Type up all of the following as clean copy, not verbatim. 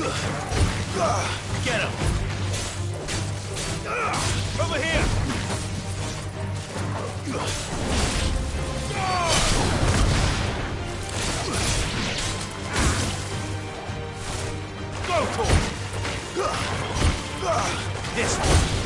Get him! Over here! Go to him! This one!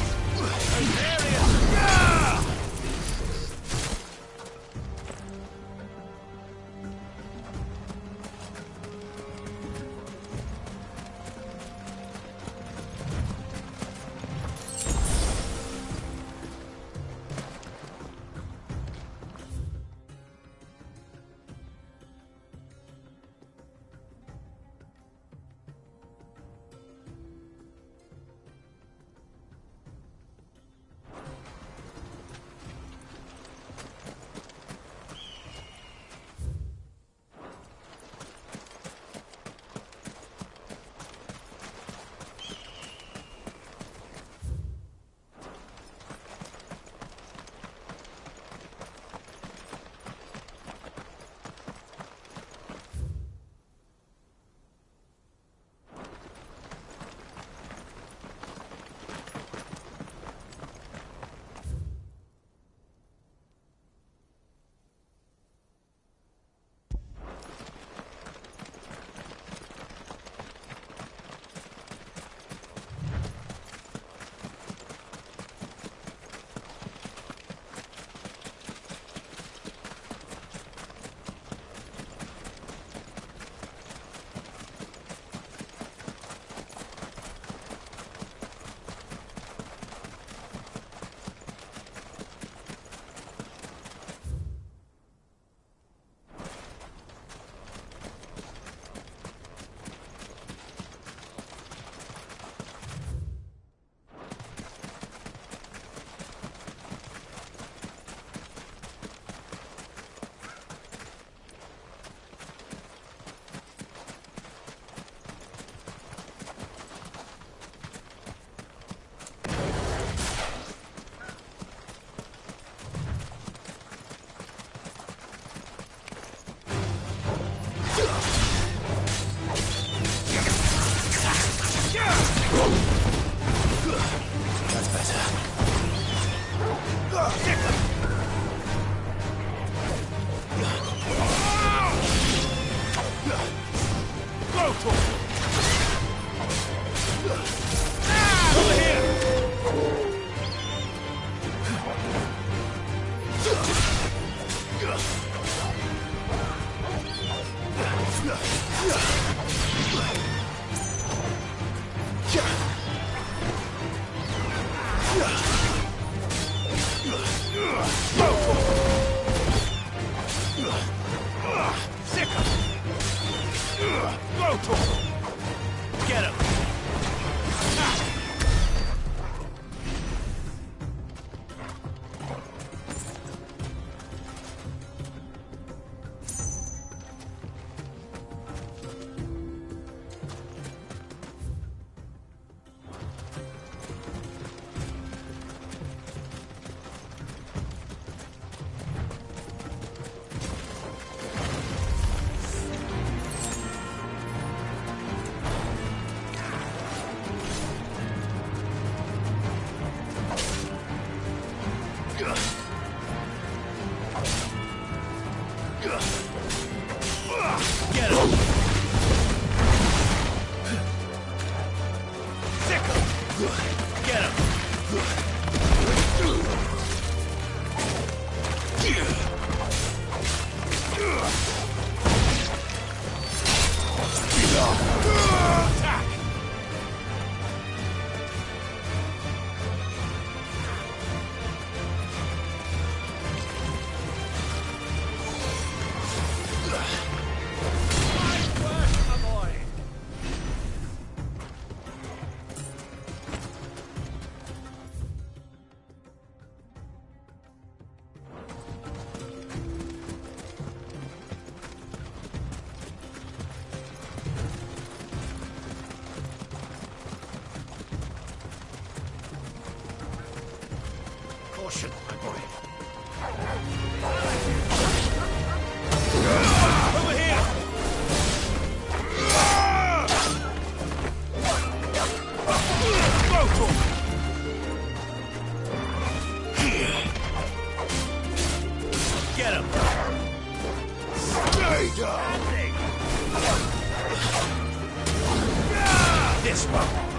Get him! Get him! Stay down! This one!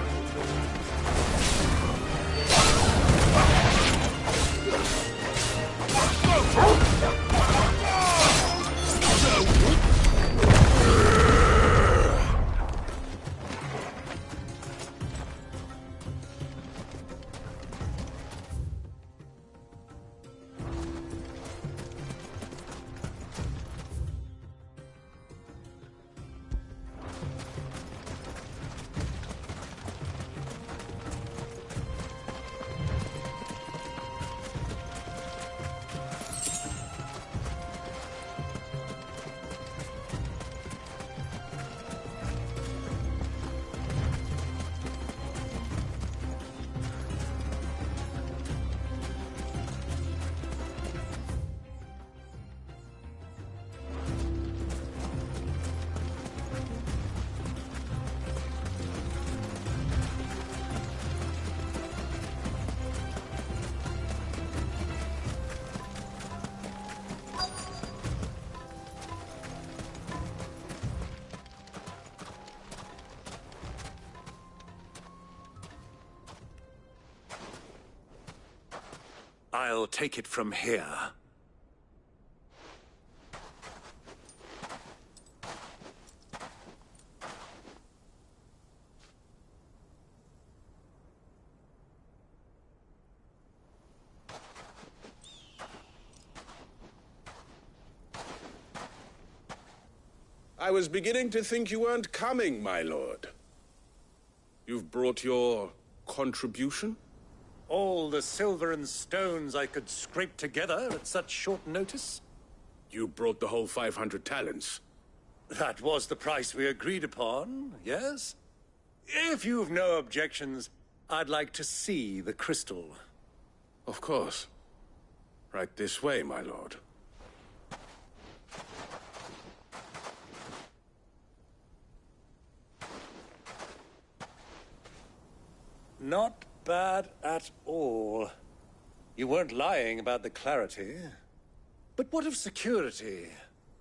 I'll take it from here. I was beginning to think you weren't coming, my lord. You've brought your contribution? All the silver and stones I could scrape together at such short notice? You brought the whole 500 talents. That was the price we agreed upon, yes? If you've no objections, I'd like to see the crystal. Of course. Right this way, my lord. Not bad at all. You weren't lying about the clarity. But what of security?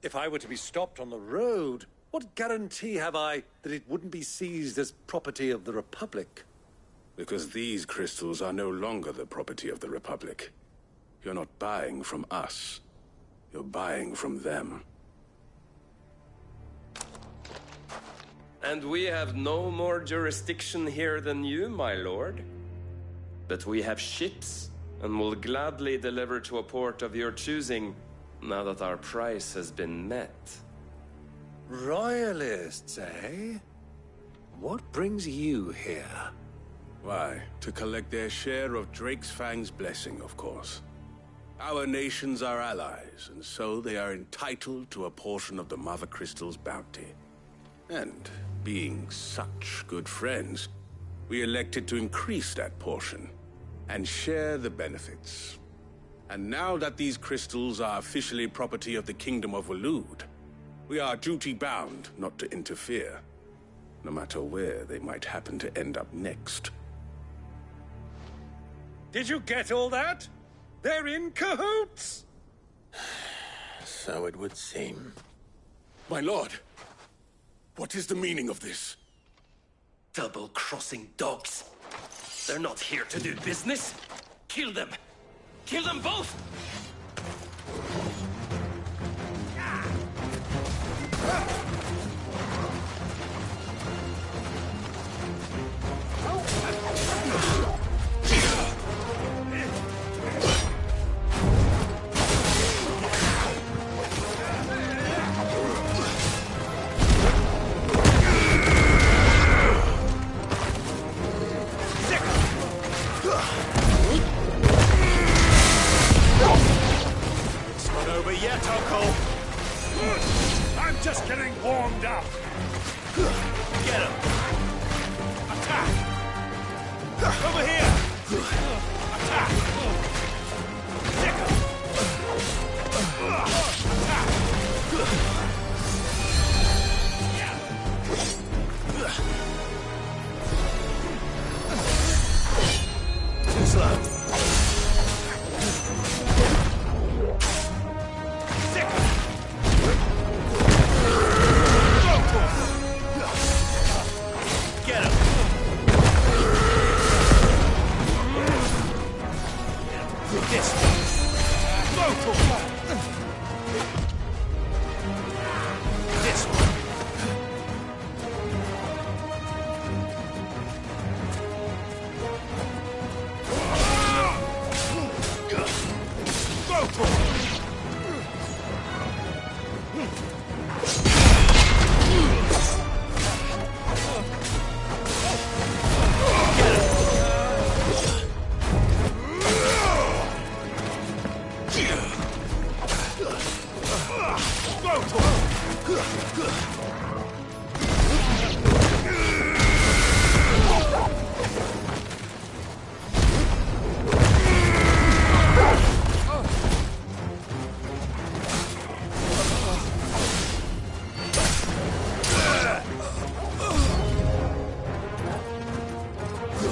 If I were to be stopped on the road, what guarantee have I that it wouldn't be seized as property of the Republic? Because these crystals are no longer the property of the Republic. You're not buying from us. You're buying from them. And we have no more jurisdiction here than you, my lord. But we have ships, and will gladly deliver to a port of your choosing, now that our price has been met. Royalists, eh? What brings you here? Why, to collect their share of Drake's Fang's blessing, of course. Our nations are allies, and so they are entitled to a portion of the Mother Crystal's bounty. And, being such good friends, we elected to increase that portion and share the benefits. And now that these crystals are officially property of the Kingdom of Waloed, we are duty-bound not to interfere, no matter where they might happen to end up next. Did you get all that? They're in cahoots! So it would seem. My lord, what is the meaning of this? Double-crossing dogs. They're not here to do business. Kill them. Kill them both! I'm just getting warmed up. Get him. Attack. Over here. Attack. Stick him. Attack. Too slow.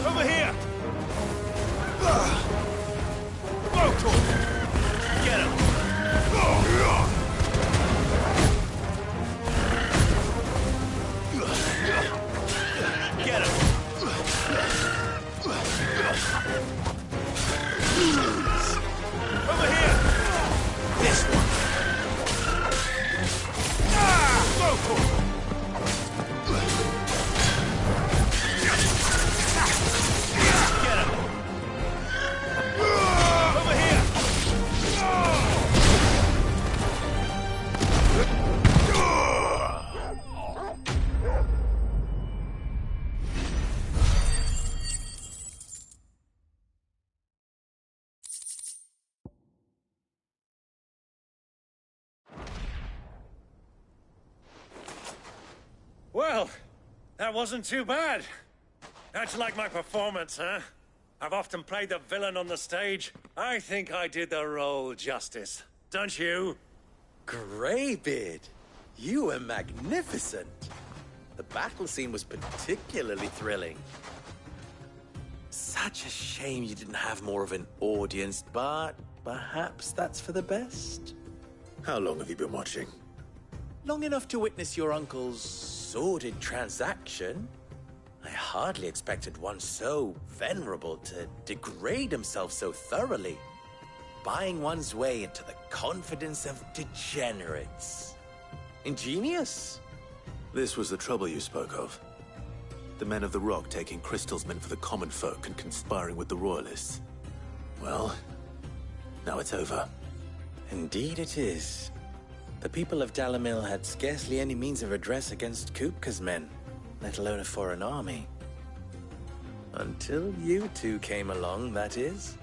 Over here! Motor! Get him! Get him! Over here! This one! Motor! Get him! Over here! Well, that wasn't too bad. How'd you like my performance, huh? I've often played the villain on the stage. I think I did the role justice. Don't you? Greybeard, you were magnificent. The battle scene was particularly thrilling. Such a shame you didn't have more of an audience, but perhaps that's for the best. How long have you been watching? Long enough to witness your uncle's sordid transaction. I hardly expected one so venerable to degrade himself so thoroughly, buying one's way into the confidence of degenerates. Ingenious. This was the trouble you spoke of. The men of the Rock taking crystals meant for the common folk and conspiring with the Royalists. Well, now it's over. Indeed it is. The people of Dalamil had scarcely any means of redress against Kupka's men, let alone a foreign army. Until you two came along, that is.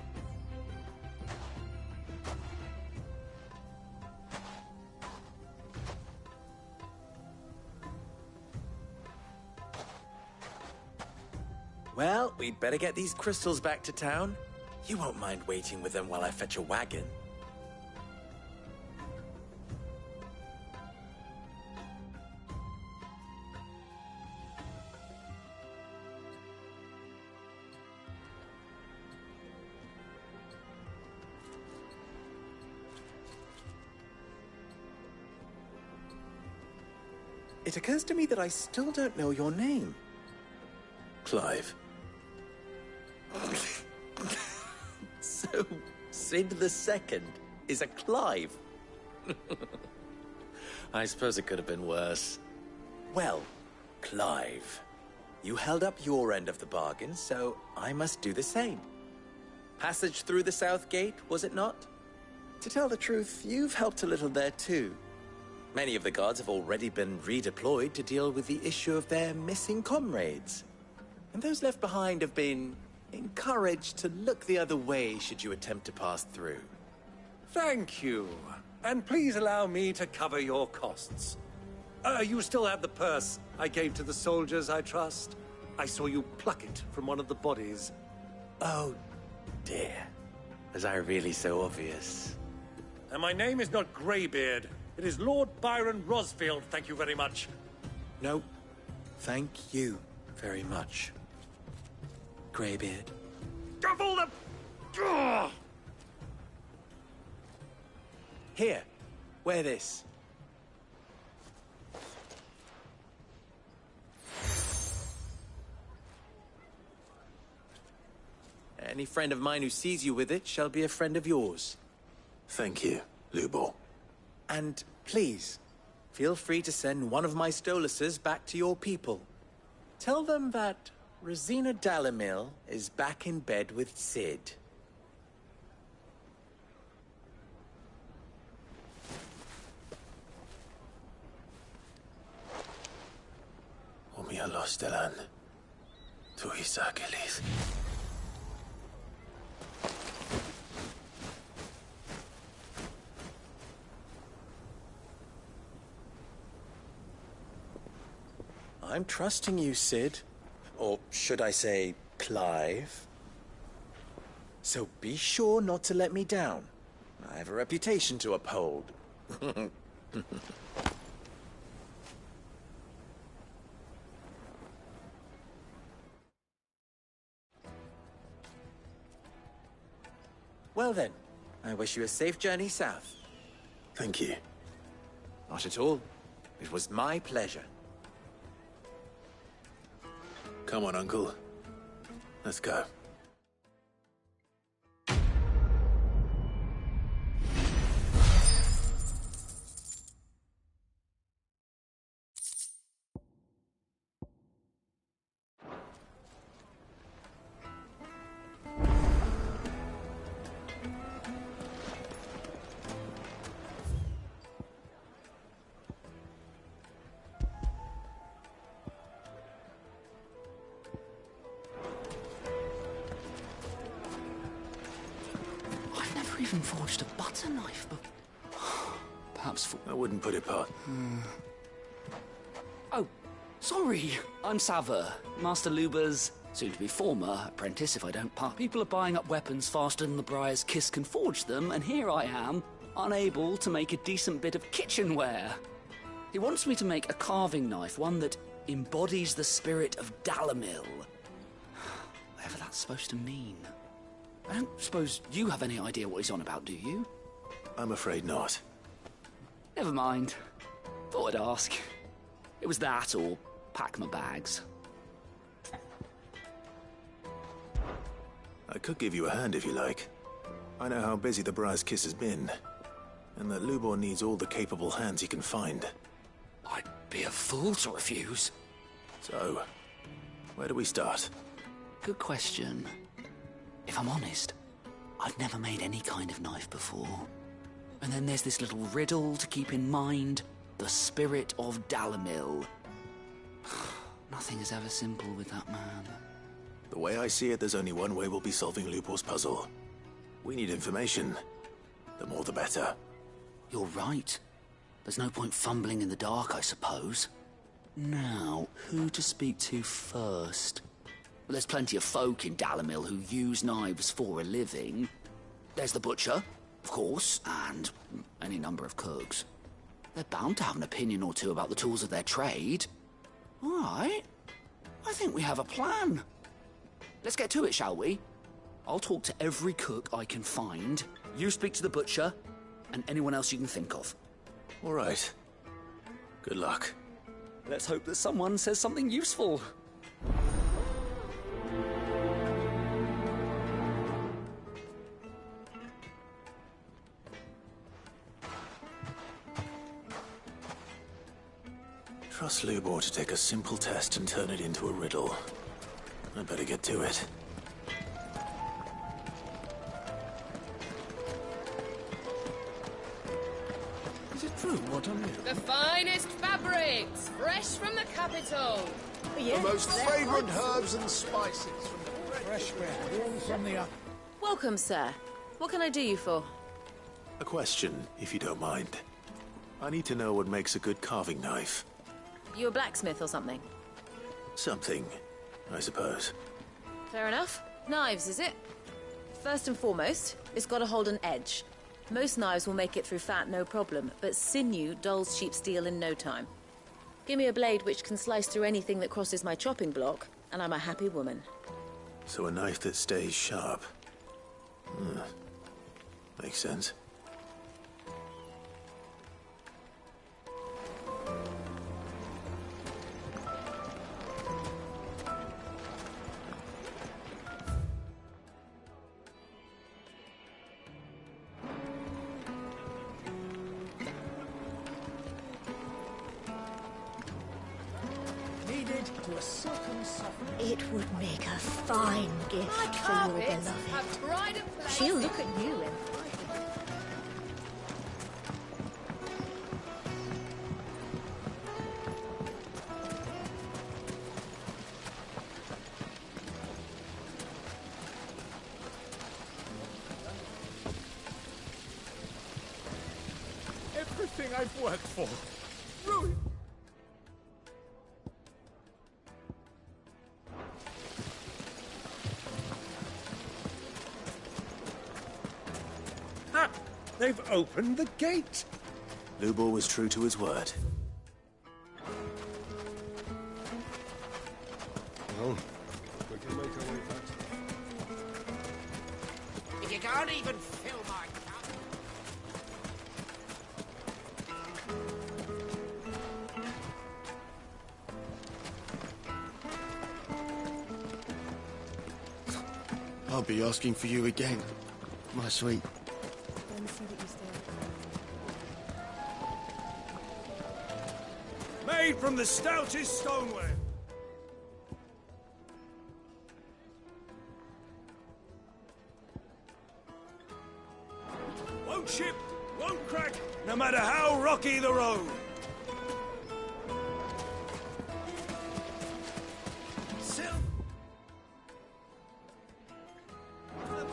Well, we'd better get these crystals back to town. You won't mind waiting with them while I fetch a wagon. It occurs to me that I still don't know your name. Clive. So, Sid the Second is a Clive? I suppose it could have been worse. Well, Clive, you held up your end of the bargain, so I must do the same. Passage through the South Gate, was it not? To tell the truth, you've helped a little there too. Many of the guards have already been redeployed to deal with the issue of their missing comrades. And those left behind have been encouraged to look the other way should you attempt to pass through. Thank you. And please allow me to cover your costs. You still have the purse I gave to the soldiers, I trust? I saw you pluck it from one of the bodies. Oh, dear. Was I really so obvious? And my name is not Greybeard. It is Lord Byron Rosfield, thank you very much. No, thank you very much, Greybeard. Of all the... Ugh! Here, wear this. Any friend of mine who sees you with it shall be a friend of yours. Thank you, Lubor. And please, feel free to send one of my Stoluses back to your people. Tell them that Rosina Dalamil is back in bed with Sid. Telos Delan. Tuis Achilles. I'm trusting you, Sid. Or should I say, Clive? So be sure not to let me down. I have a reputation to uphold. Well then, I wish you a safe journey south. Thank you. Not at all. It was my pleasure. Come on, Uncle. Let's go. Even forged a butter knife, but perhaps I wouldn't put it past. Oh, sorry. I'm Saver, Master Luber's soon-to-be former apprentice if I don't part. People are buying up weapons faster than the Briar's Kiss can forge them, and here I am, unable to make a decent bit of kitchenware. He wants me to make a carving knife, one that embodies the spirit of Dalamil. Whatever that's supposed to mean. I don't suppose you have any idea what he's on about, do you? I'm afraid not. Never mind. Thought I'd ask. It was that or pack my bags. I could give you a hand if you like. I know how busy the Briar's Kiss has been, and that Lubor needs all the capable hands he can find. I'd be a fool to refuse. So, where do we start? Good question. If I'm honest, I've never made any kind of knife before. And then there's this little riddle to keep in mind. The spirit of Dalamil. Nothing is ever simple with that man. The way I see it, there's only one way we'll be solving Lubor's puzzle. We need information. The more the better. You're right. There's no point fumbling in the dark, I suppose. Now, who to speak to first? Well, there's plenty of folk in Dalamil who use knives for a living. There's the butcher, of course, and any number of cooks. They're bound to have an opinion or two about the tools of their trade. All right. I think we have a plan. Let's get to it, shall we? I'll talk to every cook I can find. You speak to the butcher, and anyone else you can think of. All right. Good luck. Let's hope that someone says something useful. Trust Lubor to take a simple test and turn it into a riddle. I'd better get to it. Is it true what I'm hearing? The finest fabrics, fresh from the capital. The most fragrant herbs and spices from the fresh ground, all from the up. Welcome, sir. What can I do you for? A question, if you don't mind. I need to know what makes a good carving knife. You a blacksmith or something? Something, I suppose. Fair enough. Knives, is it? First and foremost, it's got to hold an edge. Most knives will make it through fat, no problem, but sinew dulls cheap steel in no time. Give me a blade which can slice through anything that crosses my chopping block, and I'm a happy woman. So a knife that stays sharp. Makes sense. Needed to a silken soft. It would make a fine gift My for your carpets beloved. have pride of place. She'll look at you and everything I've worked for. Ruined. Ah! They've opened the gate! Lubor was true to his word. Well, we can make our way back. If you can't even fill my cup. I'll be asking for you again, my sweet. Made from the stoutest stoneware. Won't ship, won't crack, no matter how rocky the road.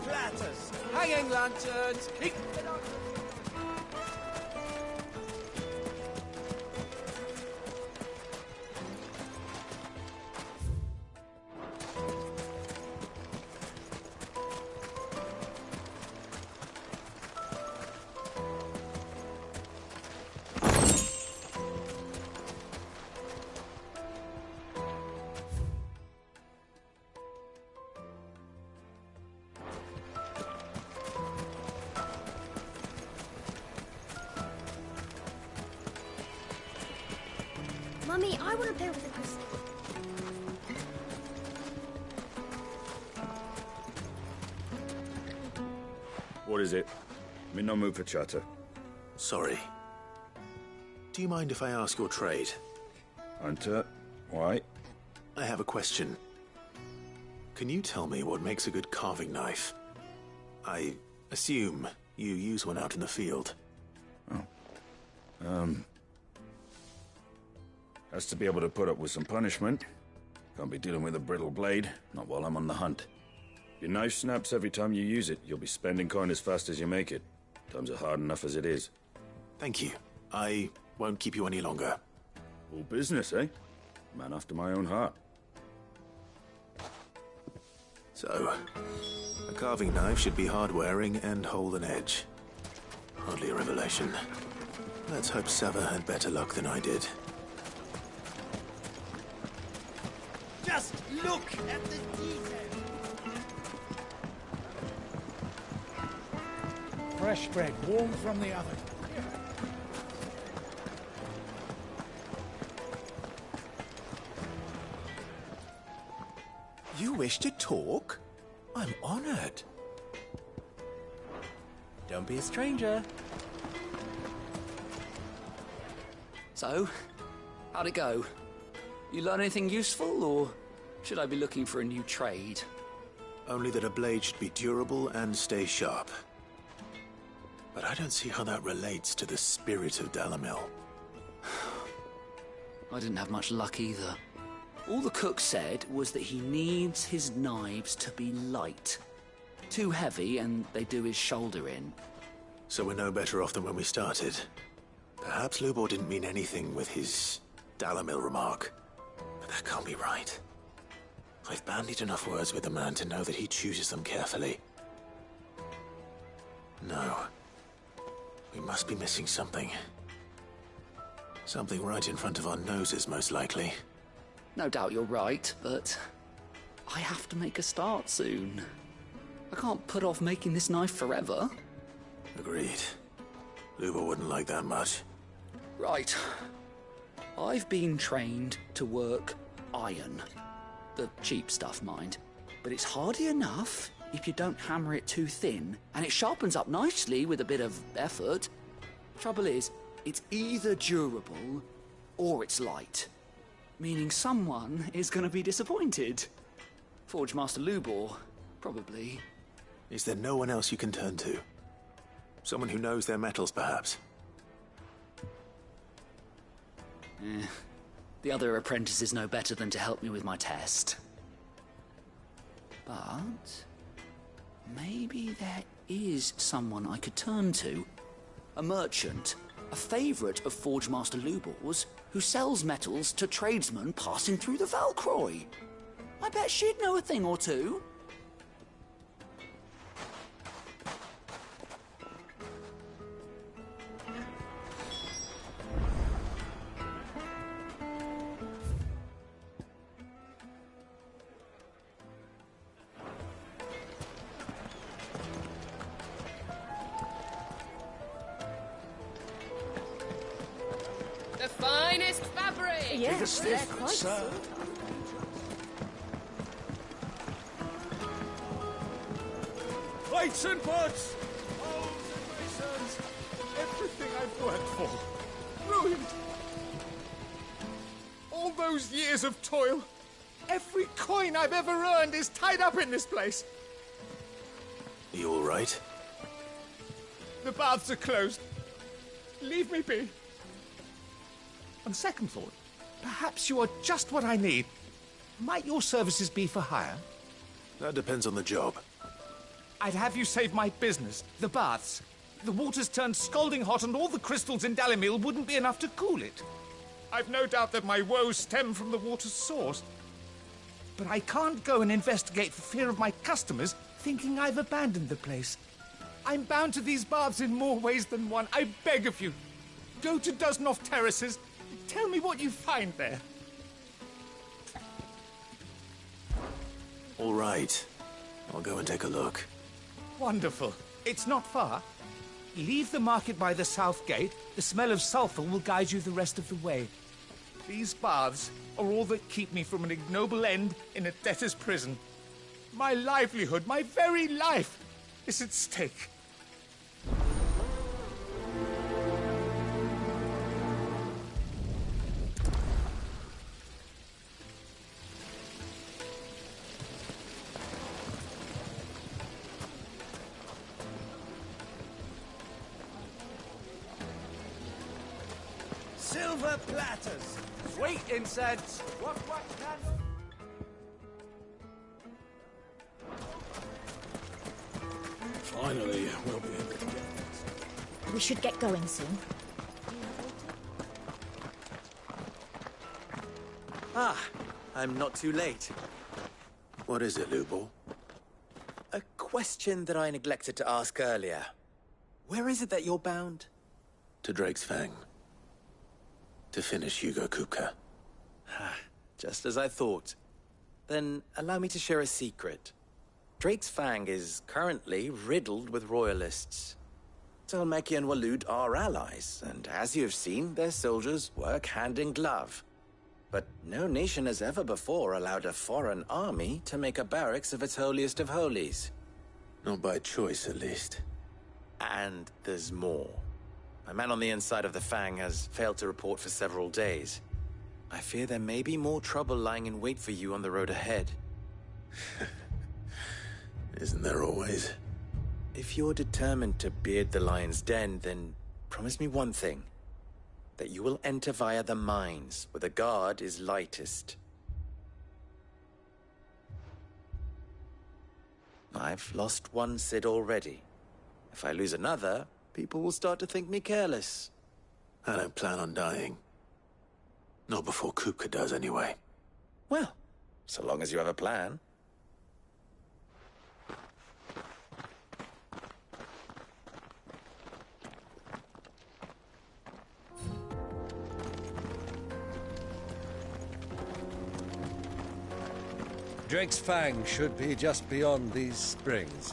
Platters, hanging lanterns, keep it up. Mummy, I want to play with the crystal. What is it? I'm in no mood for chatter. Sorry. Do you mind if I ask your trade? Hunter, why? I have a question. Can you tell me what makes a good carving knife? I assume you use one out in the field. Has to be able to put up with some punishment. Can't be dealing with a brittle blade, not while I'm on the hunt. Your knife snaps every time you use it. You'll be spending coin as fast as you make it. Times are hard enough as it is. Thank you. I won't keep you any longer. All business, eh? Man after my own heart. So, a carving knife should be hard-wearing and hold an edge. Hardly a revelation. Let's hope Sava had better luck than I did. Just look at the detail. Fresh bread, warm from the oven. You wish to talk? I'm honored. Don't be a stranger. So, how'd it go? You learn anything useful, or should I be looking for a new trade? Only that a blade should be durable and stay sharp. But I don't see how that relates to the spirit of Dalamil. I didn't have much luck either. All the cook said was that he needs his knives to be light. Too heavy and they do his shoulder in. So we're no better off than when we started. Perhaps Lubor didn't mean anything with his Dalamil remark. But that can't be right. I've bandied enough words with the man to know that he chooses them carefully. No. We must be missing something. Something right in front of our noses, most likely. No doubt you're right, but I have to make a start soon. I can't put off making this knife forever. Agreed. Lubor wouldn't like that much. Right. I've been trained to work iron. The cheap stuff, mind. But it's hardy enough if you don't hammer it too thin, and it sharpens up nicely with a bit of effort. Trouble is, it's either durable or it's light. Meaning someone is going to be disappointed. Forge Master Lubor, probably. Is there no one else you can turn to? Someone who knows their metals, perhaps? The other apprentices know better than to help me with my test. But maybe there is someone I could turn to. A merchant, A favourite of Forge Master Lubor's, who sells metals to tradesmen passing through the Valcroy. I bet she'd know a thing or two. The finest fabric! Yes, they're quite sir. Plates and pots! Bowls and basins! Everything I've worked for. Ruined! All those years of toil. Every coin I've ever earned is tied up in this place. You all right? The baths are closed. Leave me be. On second thought, perhaps you are just what I need. Might your services be for hire? That depends on the job. I'd have you save my business, the baths. The water's turned scalding hot and all the crystals in Dalimil wouldn't be enough to cool it. I've no doubt that my woes stem from the water's source. But I can't go and investigate for fear of my customers thinking I've abandoned the place. I'm bound to these baths in more ways than one. I beg of you, go to Dusnoff Terraces. Tell me what you find there. All right. I'll go and take a look. Wonderful. It's not far. Leave the market by the south gate. The smell of sulphur will guide you the rest of the way. These baths are all that keep me from an ignoble end in a debtor's prison. My livelihood, my very life, is at stake. Silver platters, sweet incense. What candle? Finally, we'll be able to get this. We should get going soon. Ah, I'm not too late. What is it, Lubor? A question that I neglected to ask earlier. Where is it that you're bound? To Drake's Fang. To finish Hugo Kupka. Just as I thought. Then allow me to share a secret. Drake's Fang is currently riddled with royalists. Talmeki and Waloed are allies, and as you have seen, their soldiers work hand in glove. But no nation has ever before allowed a foreign army to make a barracks of its holiest of holies. Not by choice, at least. And there's more. My man on the inside of the Fang has failed to report for several days. I fear there may be more trouble lying in wait for you on the road ahead. Isn't there always? If you're determined to beard the lion's den, then promise me one thing. That you will enter via the mines, where the guard is lightest. I've lost one Cid already. If I lose another, people will start to think me careless. I don't plan on dying. Not before Kupka does, anyway. Well, so long as you have a plan. Drake's Fang should be just beyond these springs.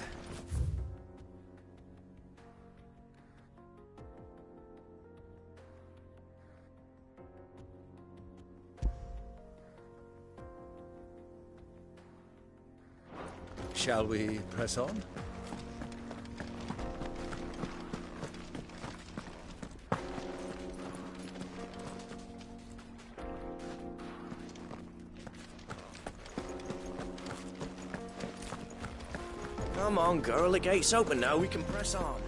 Shall we press on? Come on, girl, the gate's open now, we can press on.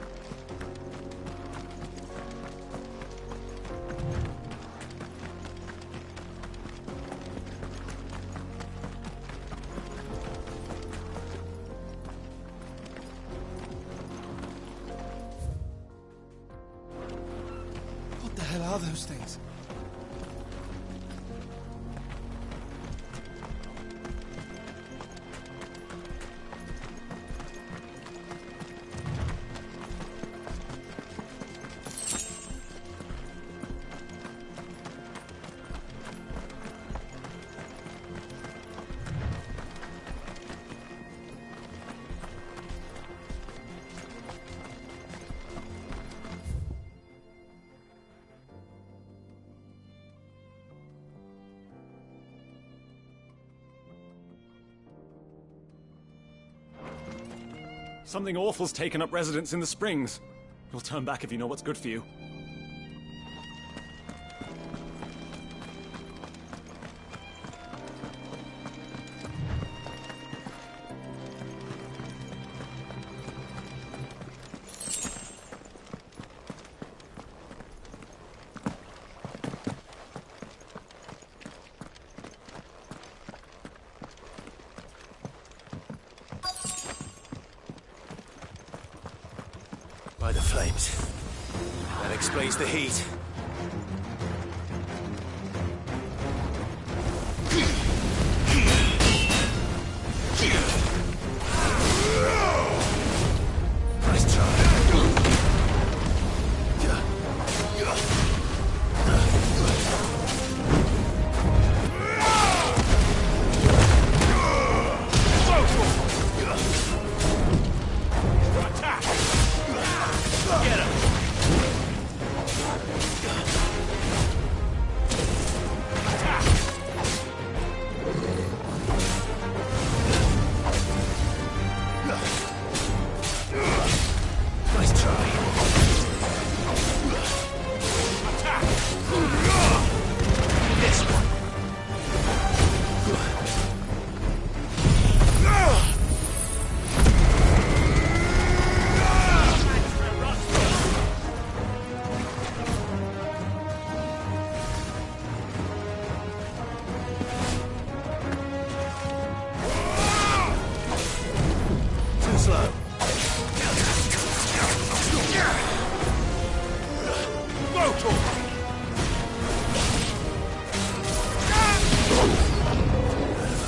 hell are those things? Something awful's taken up residence in the springs. You'll turn back if you know what's good for you. By the flames. That explains the heat. Nice try.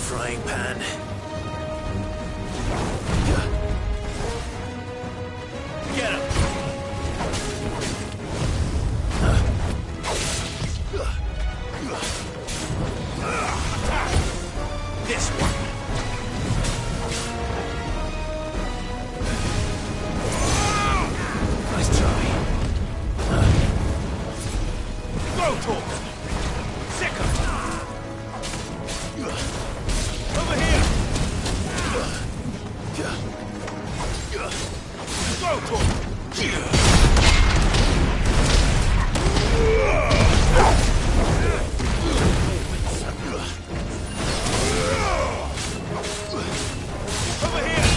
Frying pan. Get him! This one. Nice try. Go, Torque! Sick him! Over here! Go, Torque! Over here!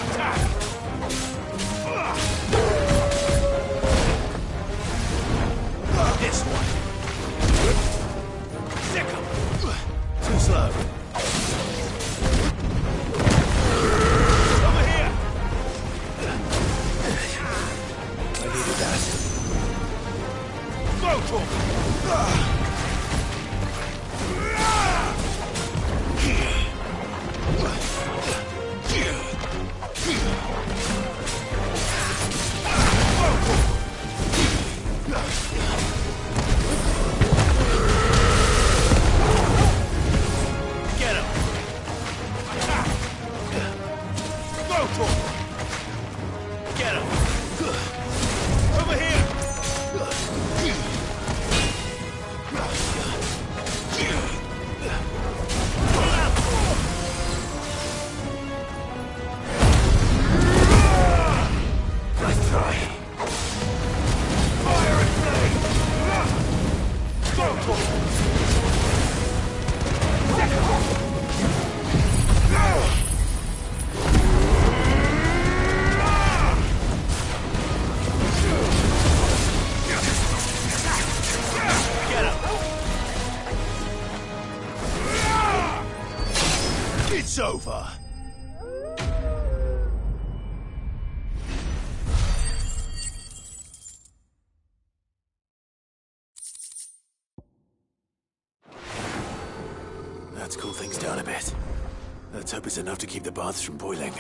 Attack! This one. Sick him. Too slow. Over here. I needed that. Go, Torque. Get him! Attack! Go, Torque! Get him! Over here! Nice try. Fire and flame! Go, Torque! Let's cool things down a bit. Let's hope it's enough to keep the baths from boiling.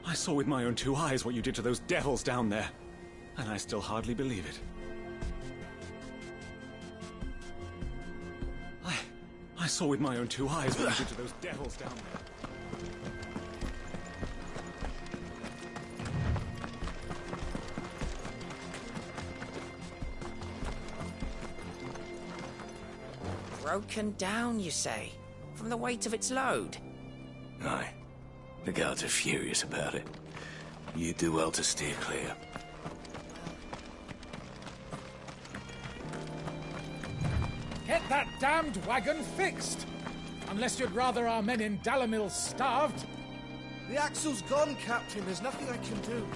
I saw with my own 2 eyes what you did to those devils down there, and I still hardly believe it. I saw with my own 2 eyes what you did to those devils down there. Broken down, you say? From the weight of its load? Aye. The guards are furious about it. You do well to steer clear. Get that damned wagon fixed! Unless you'd rather our men in Dalamil starved. The axle's gone, Captain. There's nothing I can do.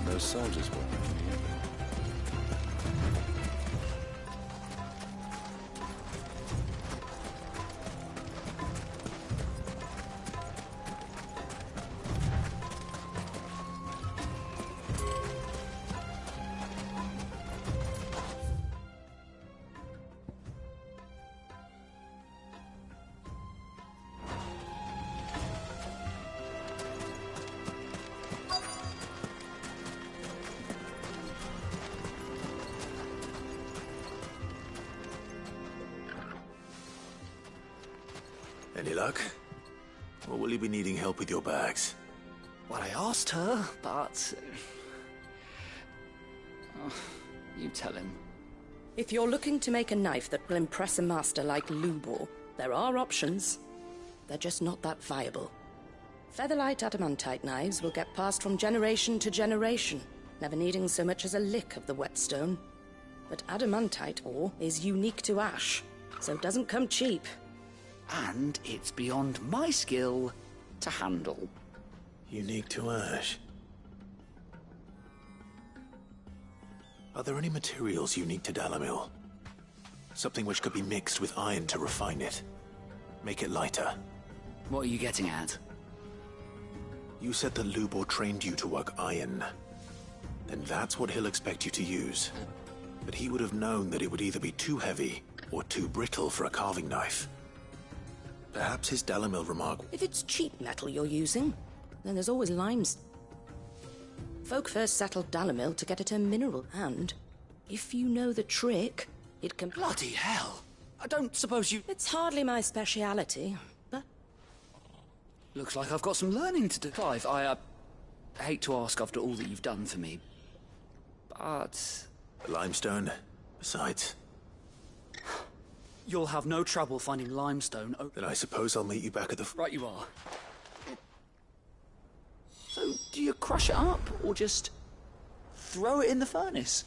Those soldiers were. Any luck? Or will you be needing help with your bags? Well, I asked her, but... Oh, you tell him. If you're looking to make a knife that will impress a master like Lubor, there are options. They're just not that viable. Featherlight adamantite knives will get passed from generation to generation, never needing so much as a lick of the whetstone. But adamantite ore is unique to ash, so it doesn't come cheap. And it's beyond my skill to handle. Unique to ash? Are there any materials unique to Dalamil? Something which could be mixed with iron to refine it. Make it lighter. What are you getting at? You said that Lubor trained you to work iron. Then that's what he'll expect you to use. But he would have known that it would either be too heavy or too brittle for a carving knife. Perhaps his Dalamil remark... If it's cheap metal you're using, then there's always limes. Folk first settled Dalamil to get at a mineral, and if you know the trick, it can... Bloody hell! I don't suppose you... It's hardly my speciality, but... Looks like I've got some learning to do. Clive, I hate to ask after all that you've done for me, but... Limestone. Besides... You'll have no trouble finding limestone. Then I suppose I'll meet you back at the... Right you are. So, do you crush it up, or just throw it in the furnace?